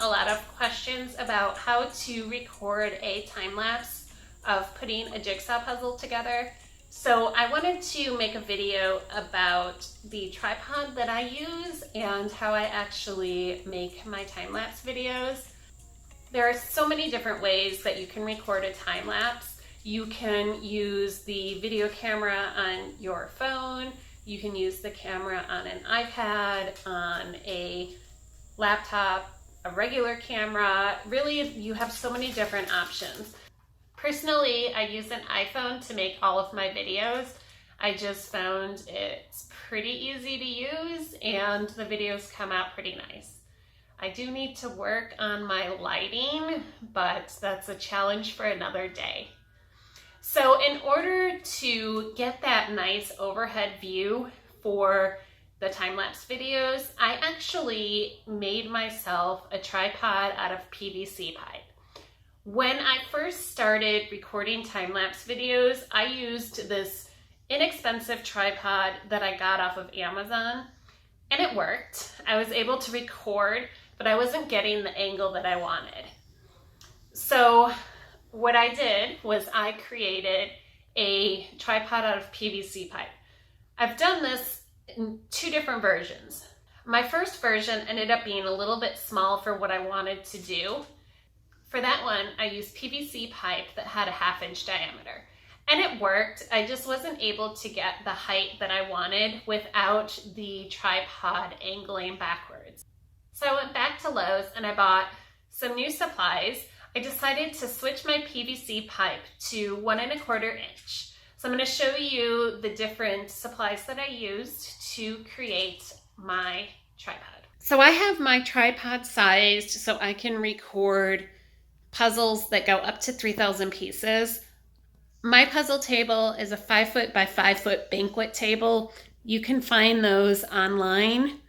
a lot of questions about how to record a time lapse of putting a jigsaw puzzle together. So I wanted to make a video about the tripod that I use and how I actually make my time lapse videos. There are so many different ways that you can record a time lapse. You can use the video camera on your phone. You can use the camera on an iPad, on a laptop, a regular camera. Really, you have so many different options. Personally, I use an iPhone to make all of my videos. I just found it's pretty easy to use and the videos come out pretty nice. I do need to work on my lighting, but that's a challenge for another day. So in order to get that nice overhead view for the time-lapse videos, I actually made myself a tripod out of PVC pipe. When I first started recording time-lapse videos, I used this inexpensive tripod that I got off of Amazon, and it worked. I was able to record, but I wasn't getting the angle that I wanted. So what I did was I created a tripod out of PVC pipe. I've done this in two different versions. My first version ended up being a little bit small for what I wanted to do. For that one, I used PVC pipe that had a 1/2 inch diameter. And it worked. I just wasn't able to get the height that I wanted without the tripod angling backwards. So I went back to Lowe's and I bought some new supplies. I decided to switch my PVC pipe to 1 1/4 inch. So I'm going to show you the different supplies that I used to create my tripod. So I have my tripod sized so I can record puzzles that go up to 3,000 pieces. My puzzle table is a 5 foot by 5 foot banquet table. You can find those online,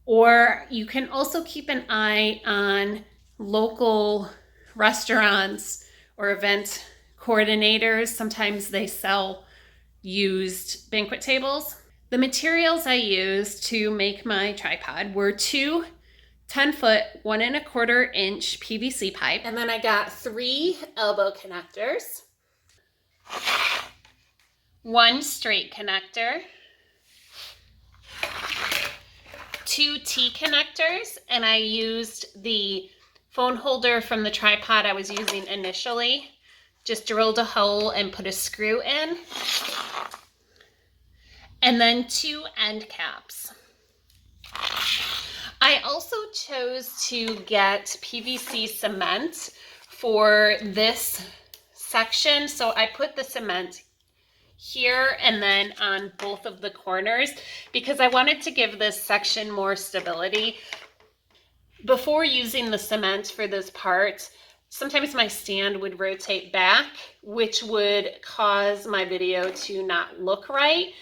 or you can also keep an eye on local restaurants or event coordinators. Sometimes they sell used banquet tables. The materials I used to make my tripod were 2 10-foot, 1 1/4 inch PVC pipe. And then I got 3 elbow connectors, 1 straight connector, 2 T connectors, and I used the phone holder from the tripod I was using initially. Just drilled a hole and put a screw in. And then 2 end caps. I also chose to get PVC cement for this section. So I put the cement here and then on both of the corners because I wanted to give this section more stability. Before using the cement for this part, sometimes my stand would rotate back, which would cause my video to not look right.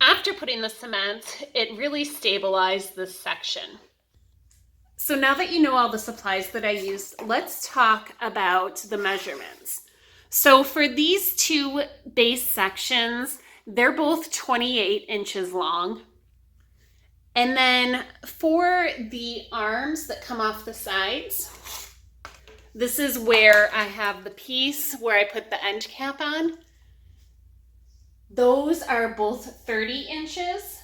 After putting the cement, it really stabilized this section. So now that you know all the supplies that I used, let's talk about the measurements. So for these 2 base sections, they're both 28 inches long. And then for the arms that come off the sides, this is where I have the piece where I put the end cap on. Those are both 30 inches.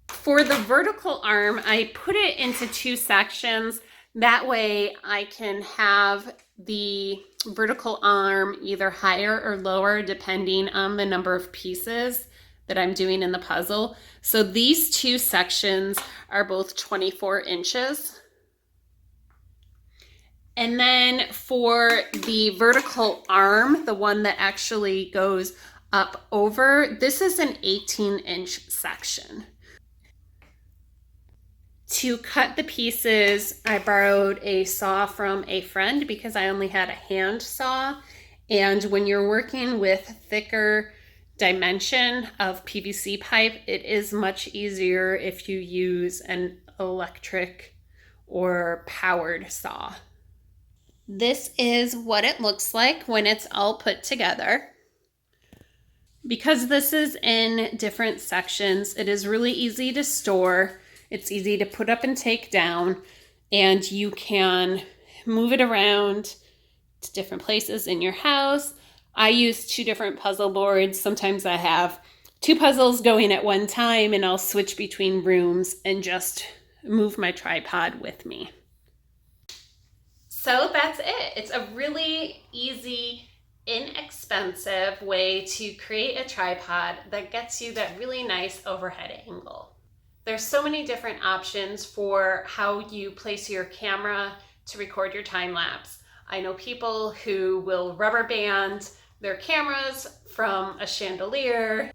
For the vertical arm, I put it into 2 sections. That way I can have the vertical arm either higher or lower depending on the number of pieces that I'm doing in the puzzle. So these 2 sections are both 24 inches. And then for the vertical arm, the one that actually goes up over, this is an 18-inch section. To cut the pieces, I borrowed a saw from a friend because I only had a hand saw. And when you're working with thicker dimension of PVC pipe, it is much easier if you use an electric or powered saw. This is what it looks like when it's all put together. Because this is in different sections, it is really easy to store. It's easy to put up and take down, and you can move it around to different places in your house. I use 2 different puzzle boards. Sometimes I have 2 puzzles going at one time, and I'll switch between rooms and just move my tripod with me. So that's it. It's a really easy, inexpensive way to create a tripod that gets you that really nice overhead angle. There's so many different options for how you place your camera to record your time lapse. I know people who will rubber band their cameras from a chandelier.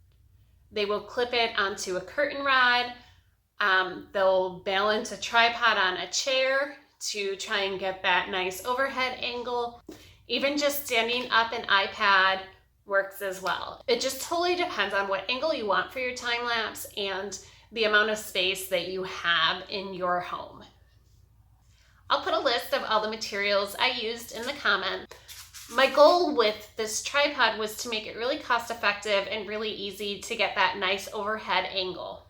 They will clip it onto a curtain rod. They'll balance a tripod on a chair to try and get that nice overhead angle. Even just standing up an iPad works as well. It just totally depends on what angle you want for your time lapse and the amount of space that you have in your home. I'll put a list of all the materials I used in the comments. My goal with this tripod was to make it really cost effective and really easy to get that nice overhead angle.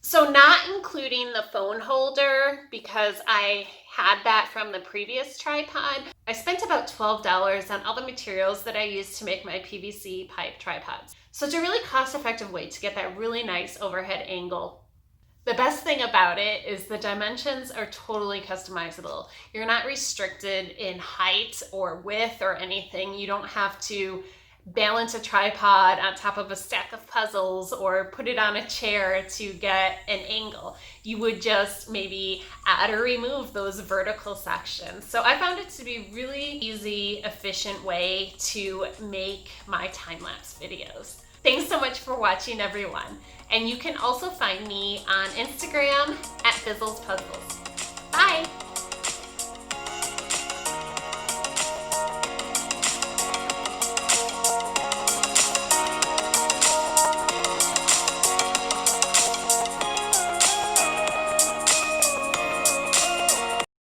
So not including the phone holder, because I had that from the previous tripod, I spent about $12 on all the materials that I used to make my PVC pipe tripods. So it's a really cost-effective way to get that really nice overhead angle. The best thing about it is the dimensions are totally customizable. You're not restricted in height or width or anything. You don't have to balance a tripod on top of a stack of puzzles or put it on a chair to get an angle. You would just maybe add or remove those vertical sections. So I found it to be a really easy, efficient way to make my time-lapse videos. Thanks so much for watching, everyone. And you can also find me on Instagram at Fizzles Puzzles. Bye!